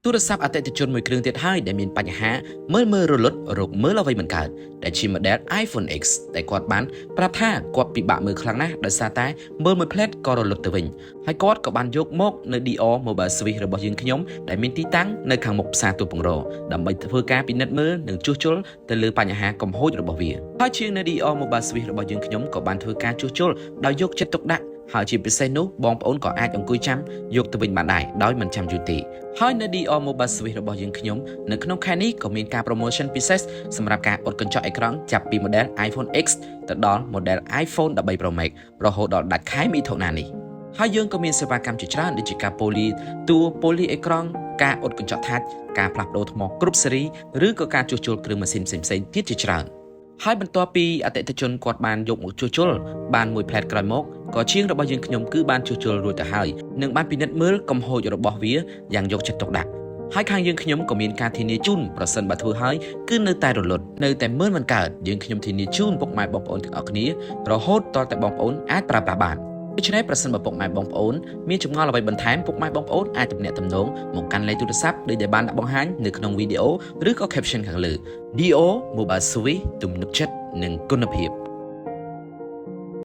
ទូរស័ព្ទអតិថិជនមួយគ្រឿងទៀតហើយដែលមានបញ្ហាមើលរលត់រោគមើលអ្វីមិនកើតដែលជា model iPhone X ដែលគាត់បានប្រាប់ថាគាត់ពិបាកមើលខ្លាំងណាស់ដោយសារតែមើលមួយផ្លែតក៏រលត់ទៅវិញហើយគាត់ក៏បានយកមកនៅ Dior Mobile Service របស់យើងខ្ញុំដែលមានទីតាំងនៅខាងមុខផ្សារទូពងរដើម្បីធ្វើការពិនិត្យមើលនិងជួសជុលទៅលើបញ្ហាកំហូចរបស់វាហើយជាងនៅ Dior Mobile Service របស់យើងខ្ញុំក៏បានធ្វើការជួសជុលដោយយកចិត្តទុកដាក់ហើយជាពិសេសនោះបងប្អូនក៏អាចអង្គុយចាំយកទៅវិញបានដែរដោយមិនចាំយូរទេហើយនៅ Dior Mobile Service របស់យើងខ្ញុំនៅក្នុងខែនេះក៏មានការ promotion ពិសេសសម្រាប់ការអ៊ុតកញ្ចក់អេក្រង់ចាប់ពី model iPhone X ទៅដល់ model iPhone 13 Pro Max រហូតដល់ដាច់ខែមិថុនានេះហើយយើងក៏មានសេវាកម្មជាច្រើនដូចជាការប៉ូលីអេក្រង់ការអ៊ុតកញ្ចក់ថាច់ការផ្លាស់ប្ដូរថ្មគ្រប់ស៊េរីឬក៏ការជួសជុលគ្រឿងម៉ាស៊ីនផ្សេងៗទៀតជាច្រើនហើយបន្ទាប់ពីអតិថិជនគាត់បានយកមកជួសជុលបានមួយផ្លែតក្រោយមកក៏ជាងរបស់យើងខ្ញុំគឺបានជួសជុលរួចទៅហើយនិងបានពិនិត្យមើលកំហូចរបស់វាយ៉ាងយកចិត្តទុកដាក់ហើយខាងយើងខ្ញុំក៏មានការធានាជូនប្រសិនបើធ្វើហើយគឺនៅតែរលត់នៅតែមើលមិនកើតយើងខ្ញុំធានាជូនពុកម៉ែបងប្អូនទាំងអស់គ្នារហូតតតែបងប្អូនអាចប្រើប្រាស់បានដូច្នេះប្រសិនបើពុកម៉ែបងប្អូនមានចម្ងល់អ្វីបន្ថែមពុកម៉ែបងប្អូនអាចទំនាក់ទំនងមកកាន់លេខទូរស័ព្ទដូចដែលបានដាក់បង្ហាញនៅក្នុងវីដេអូឬក៏ caption ខាងលើ Dior Mobile Service ទំនុកចិត្តនិងគុណភាព